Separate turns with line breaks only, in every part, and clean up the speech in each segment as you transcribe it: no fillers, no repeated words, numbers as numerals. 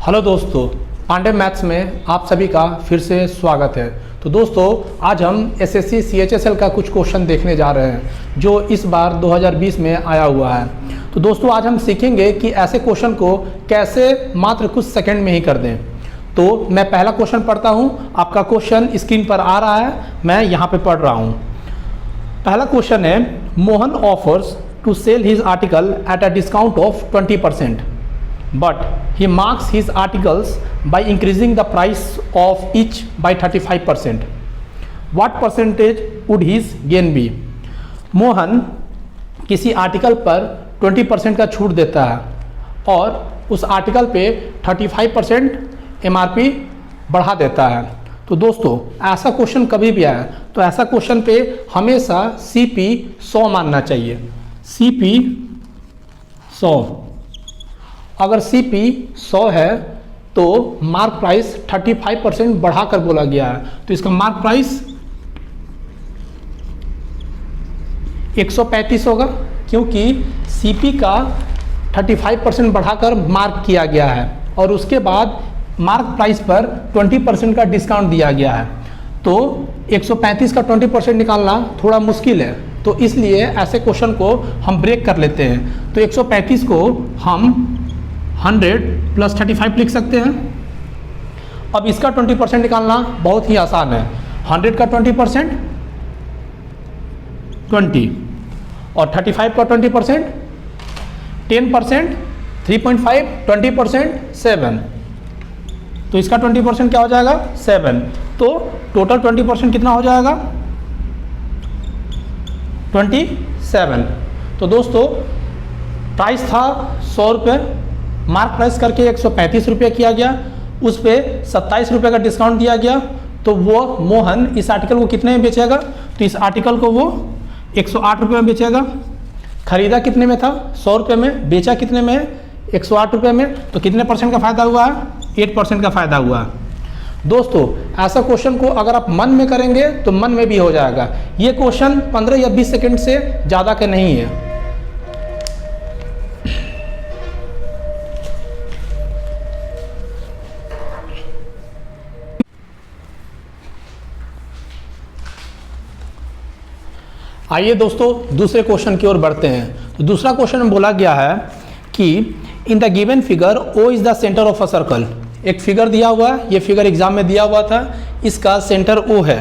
Hello दोस्तों, Pandey maths में आप सभी का फिर से स्वागत है। तो दोस्तों, आज हम एसएससी सीएचएसएल का कुछ क्वेश्चन देखने जा रहे हैं जो इस बार 2020 में आया हुआ है। तो दोस्तों, आज हम सीखेंगे कि ऐसे क्वेश्चन को कैसे मात्र कुछ सेकंड में ही कर दें। तो मैं पहला क्वेश्चन पढ़ता हूँ, आपका क्वेश्चन स्क्रीन पर आ रहा है, मैं यहाँ पे पढ़ रहा हूँ। पहला क्वेश्चन है, Mohan offers to sell his article at a discount of 20%, but he marks his articles by increasing the price of each by 35%. What percentage would his gain be? Mohan किसी आर्टिकल पर 20% का छूट देता है और उस आर्टिकल पे 35% MRP बढ़ा देता है। तो दोस्तों, ऐसा क्वेश्चन कभी भी आए तो ऐसा क्वेश्चन पे हमेशा CP 100 मानना चाहिए। CP 100, अगर CP 100 है तो मार्क प्राइस 35% बढ़ाकर बोला गया है, तो इसका मार्क प्राइस 135 होगा, क्योंकि CP का 35% बढ़ाकर मार्क किया गया है और उसके बाद मार्क प्राइस पर 20% का डिस्काउंट दिया गया है। तो 135 का 20% निकालना थोड़ा मुश्किल है, तो इसलिए ऐसे क्वेश्चन को हम ब्रेक कर लेते हैं। तो 135 को हम 100 + 35 लिख सकते हैं। अब इसका 20% निकालना बहुत ही आसान है। 100 का 20% 20 और 35 का 20% 10%, 3.5 20% 7, तो इसका 20% क्या हो जाएगा 7। तो टोटल 20% कितना हो जाएगा 27। तो दोस्तों, प्राइस था 100 रुपये, मार्क प्राइस करके 135 रुपये किया गया, उस पर 27 रुपये का डिस्काउंट दिया गया। तो वो मोहन इस आर्टिकल को कितने में बेचेगा? तो इस आर्टिकल को वो 108 रुपये में बेचेगा। खरीदा कितने में था? 100 रुपये में। बेचा कितने में? 108 रुपये में। तो कितने % का फ़ायदा हुआ है? 8% का फ़ायदा हुआ है। दोस्तों, ऐसा क्वेश्चन को अगर आप मन में करेंगे तो मन में भी हो जाएगा। ये क्वेश्चन 15 या 20 सेकेंड से ज़्यादा का नहीं है। आइए दोस्तों, दूसरे क्वेश्चन की ओर बढ़ते हैं। तो दूसरा क्वेश्चन में बोला गया है कि in the given figure O is the centre of a circle. एक फिगर दिया हुआ है, ये फिगर एग्जाम में दिया हुआ था, इसका सेंटर O है।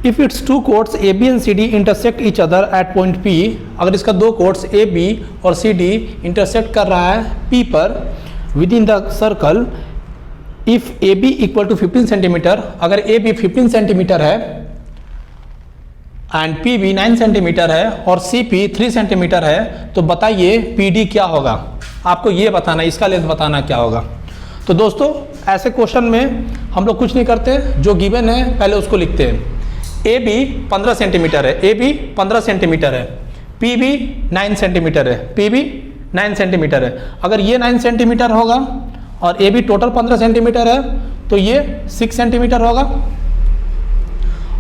If it's two chords AB and CD intersect each other at point P, अगर इसका दो कोर्ट्स AB और CD इंटरसेक्ट कर रहा है P पर within the circle, if AB = 15 centimetre, अगर AB 15 सेंटीमीटर है एंड PB 9 सेंटीमीटर है और CP 3 सेंटीमीटर है, तो बताइए PD क्या होगा? आपको ये बताना, इसका लेंथ बताना क्या होगा। तो दोस्तों, ऐसे क्वेश्चन में हम लोग कुछ नहीं करते, जो गिवन है पहले उसको लिखते हैं। AB 15 सेंटीमीटर है, AB 15 सेंटीमीटर है, PB 9 सेंटीमीटर है, PB 9 सेंटीमीटर है। अगर ये 9 सेंटीमीटर होगा और AB टोटल 15 सेंटीमीटर है, तो ये 6 सेंटीमीटर होगा।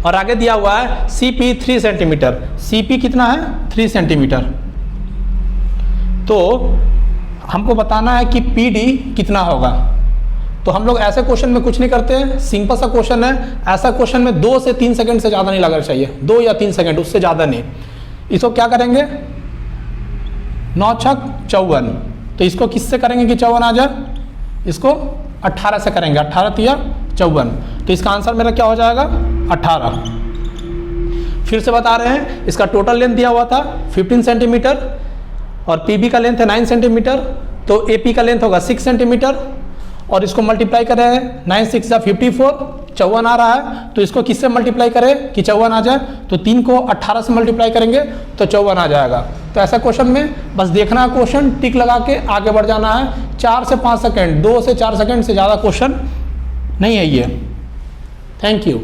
और आगे दिया हुआ है CP 3 सेंटीमीटर, CP कितना है 3 सेंटीमीटर। तो हमको बताना है कि PD कितना होगा। तो हम लोग ऐसे क्वेश्चन में कुछ नहीं करते हैं, सिंपल सा क्वेश्चन है। ऐसा क्वेश्चन में 2 से 3 सेकंड से ज़्यादा नहीं लगना चाहिए, 2 या 3 सेकंड, उससे ज़्यादा नहीं। इसको क्या करेंगे? 9 × 6 = 54। तो इसको किससे करेंगे कि 54 आ जाए? इसको 18 से करेंगे, 18 × 3 = 54। तो इसका आंसर मेरा क्या हो जाएगा 18। फिर से बता रहे हैं, इसका टोटल लेंथ दिया हुआ था 15 सेंटीमीटर और PB का लेंथ है 9 सेंटीमीटर, तो AP का लेंथ होगा 6 सेंटीमीटर और इसको मल्टीप्लाई कर रहे हैं, 9 × 6 = 54, 54 आ रहा है। तो इसको किससे मल्टीप्लाई करें कि 54 आ जाए? तो 3 को 18 से मल्टीप्लाई करेंगे तो 54 आ जाएगा। तो ऐसा क्वेश्चन में बस देखना है, क्वेश्चन टिक लगा के आगे बढ़ जाना है। 4 से 5 सेकेंड, 2 से 4 सेकेंड से ज़्यादा क्वेश्चन नहीं है ये। Thank you.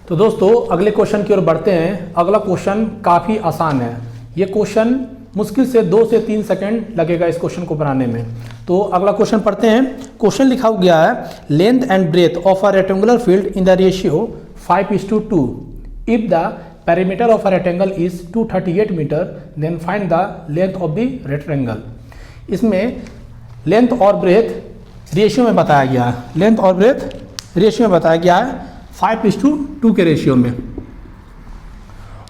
तो दोस्तों, अगले क्वेश्चन की ओर बढ़ते हैं। अगला क्वेश्चन काफ़ी आसान है। ये क्वेश्चन मुश्किल से 2 से 3 सेकंड लगेगा इस क्वेश्चन को बनाने में। तो अगला क्वेश्चन पढ़ते हैं। क्वेश्चन लिखा गया है length and breadth of a rectangular field in the ratio 5:2 if the perimeter of a rectangle is 238 metre then find the length of the rectangle. इसमें लेंथ और ब्रेथ रेशियो में बताया गया है, लेंथ और ब्रेथ रेशियो में बताया गया है 5:2 के रेशियो में,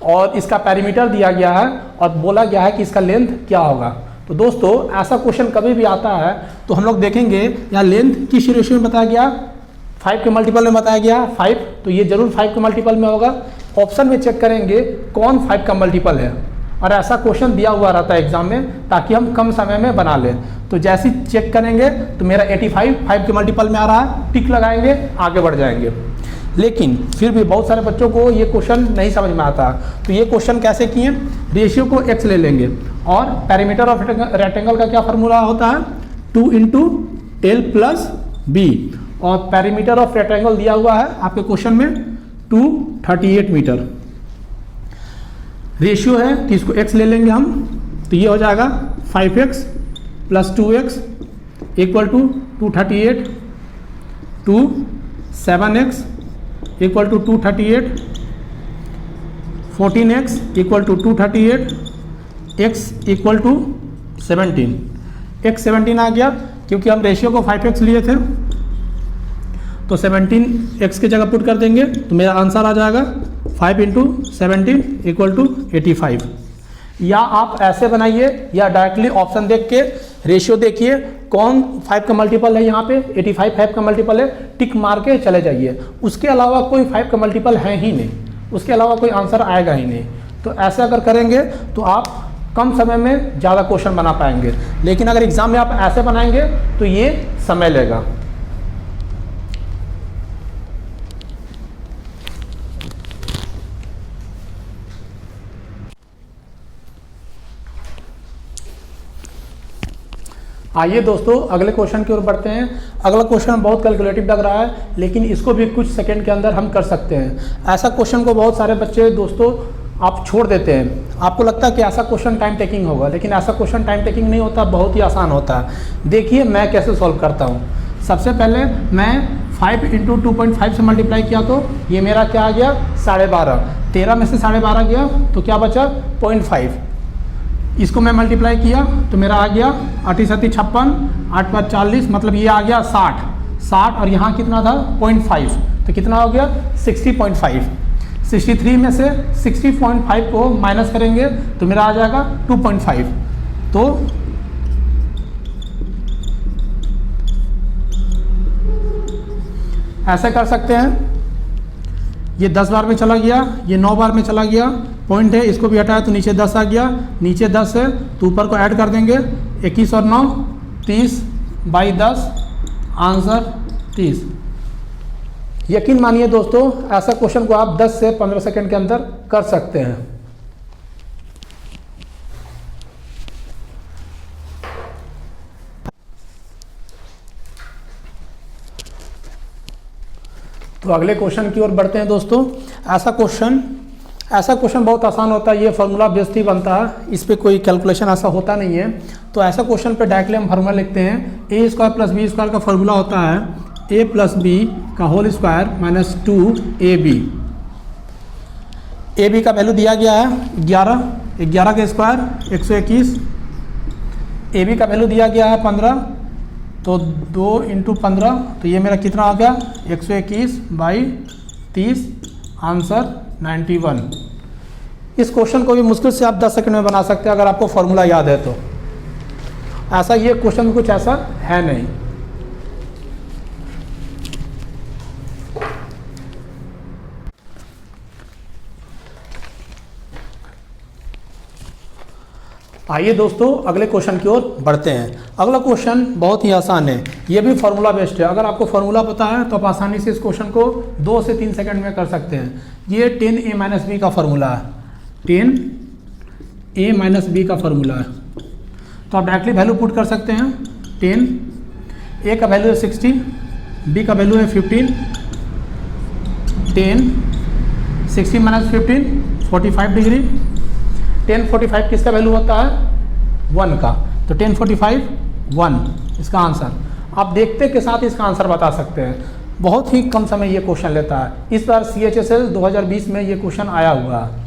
और इसका पेरीमीटर दिया गया है और बोला गया है कि इसका लेंथ क्या होगा। तो दोस्तों ऐसा क्वेश्चन कभी भी आता है तो हम लोग देखेंगे यहाँ लेंथ किस रेशियो में बताया गया, 5 के मल्टीपल में बताया गया 5, तो ये जरूर 5 के मल्टीपल में होगा। ऑप्शन में चेक करेंगे कौन 5 का मल्टीपल है, और ऐसा क्वेश्चन दिया हुआ रहता है एग्जाम में ताकि हम कम समय में बना लें। तो जैसे ही चेक करेंगे तो मेरा 85 5 के मल्टीपल में आ रहा है, टिक लगाएंगे आगे बढ़ जाएंगे। लेकिन फिर भी बहुत सारे बच्चों को ये क्वेश्चन नहीं समझ में आता, तो ये क्वेश्चन कैसे किए, रेशियो को x ले लेंगे और पेरीमीटर ऑफ रेक्टेंगल का क्या फार्मूला होता है 2 × L + B, और पेरीमीटर ऑफ रेक्टेंगल दिया हुआ है आपके क्वेश्चन में 238 मीटर। रेशियो है तो इसको x ले लेंगे हम, तो ये हो जाएगा 5x + 2x = 238 2 7x = 238 14x = 238 x = 17। x 17 आ गया क्योंकि हम रेशियो को 5x लिए थे, तो 17 x की जगह पुट कर देंगे तो मेरा आंसर आ जाएगा 5 × 17 = 85। या आप ऐसे बनाइए या डायरेक्टली ऑप्शन देख के रेशियो देखिए कौन 5 का मल्टीपल है, यहाँ पे 85 5 का मल्टीपल है, टिक मार के चले जाइए। उसके अलावा कोई 5 का मल्टीपल है ही नहीं, उसके अलावा कोई आंसर आएगा ही नहीं। तो ऐसा अगर करेंगे तो आप कम समय में ज़्यादा क्वेश्चन बना पाएंगे, लेकिन अगर एग्जाम में आप ऐसे बनाएंगे तो ये समय लेगा। आइए दोस्तों अगले क्वेश्चन की ओर बढ़ते हैं। अगला क्वेश्चन बहुत कैलकुलेटिव लग रहा है, लेकिन इसको भी कुछ सेकंड के अंदर हम कर सकते हैं। ऐसा क्वेश्चन को बहुत सारे बच्चे दोस्तों आप छोड़ देते हैं, आपको लगता है कि ऐसा क्वेश्चन टाइम टेकिंग होगा, लेकिन ऐसा क्वेश्चन टाइम टेकिंग नहीं होता, बहुत ही आसान होता है। देखिए मैं कैसे सॉल्व करता हूँ। सबसे पहले मैं 5 × 2.5 से मल्टीप्लाई किया तो ये मेरा क्या आ गया 12.5, 13 में से 12.5 गया तो क्या बचा 0.5। इसको मैं मल्टीप्लाई किया तो मेरा आ गया 8 × 7 = 56, 8 × 5 = 40, मतलब ये आ गया 60 और यहाँ कितना था 0.5, तो कितना हो गया 60.5। 63 में से 60.5 को माइनस करेंगे तो मेरा आ जाएगा 2.5। तो ऐसे कर सकते हैं, ये 10 बार में चला गया, ये 9 बार में चला गया, पॉइंट है इसको भी हटाया तो नीचे 10 आ गया, नीचे 10 है तो ऊपर को ऐड कर देंगे 21 और 9 30/10, आंसर 30। यकीन मानिए दोस्तों ऐसा क्वेश्चन को आप 10 से 15 सेकंड के अंदर कर सकते हैं। तो अगले क्वेश्चन की ओर बढ़ते हैं दोस्तों। ऐसा क्वेश्चन बहुत आसान होता है, ये फार्मूला बेस्ड ही बनता है, इस पर कोई कैलकुलेशन ऐसा होता नहीं है। तो ऐसा क्वेश्चन पे डायरेक्टली हम फार्मूला लिखते हैं a² + b² का फार्मूला होता है a + b का whole square minus 2ab। ab का वैल्यू दिया गया है 11, 11 का स्क्वायर 121, ab का वैल्यू दिया गया है 15, तो 2 × 15, तो ये मेरा कितना आ गया 121/30, आंसर 91। इस क्वेश्चन को भी मुश्किल से आप 10 सेकंड में बना सकते हैं अगर आपको फॉर्मूला याद है तो। ऐसा ये क्वेश्चन कुछ ऐसा है नहीं। आइए दोस्तों अगले क्वेश्चन की ओर बढ़ते हैं। अगला क्वेश्चन बहुत ही आसान है, ये भी फार्मूला बेस्ड है। अगर आपको फार्मूला पता है तो आप आसानी से इस क्वेश्चन को 2 से 3 सेकंड में कर सकते हैं। ये 10a - b का फार्मूला है, 10a - b का फार्मूला है, तो आप डायरेक्टली वैल्यू पुट कर सकते हैं। 10, a का वैल्यू है 60, b का वैल्यू है 15, 10 60 - 15 45 डिग्री। 10 45 किसका वैल्यू होता है 1 का, तो 10 45 1 इसका आंसर। आप देखते के साथ इसका आंसर बता सकते हैं। बहुत ही कम समय ये क्वेश्चन लेता है। इस बार CHSL 2020 में ये क्वेश्चन आया हुआ है।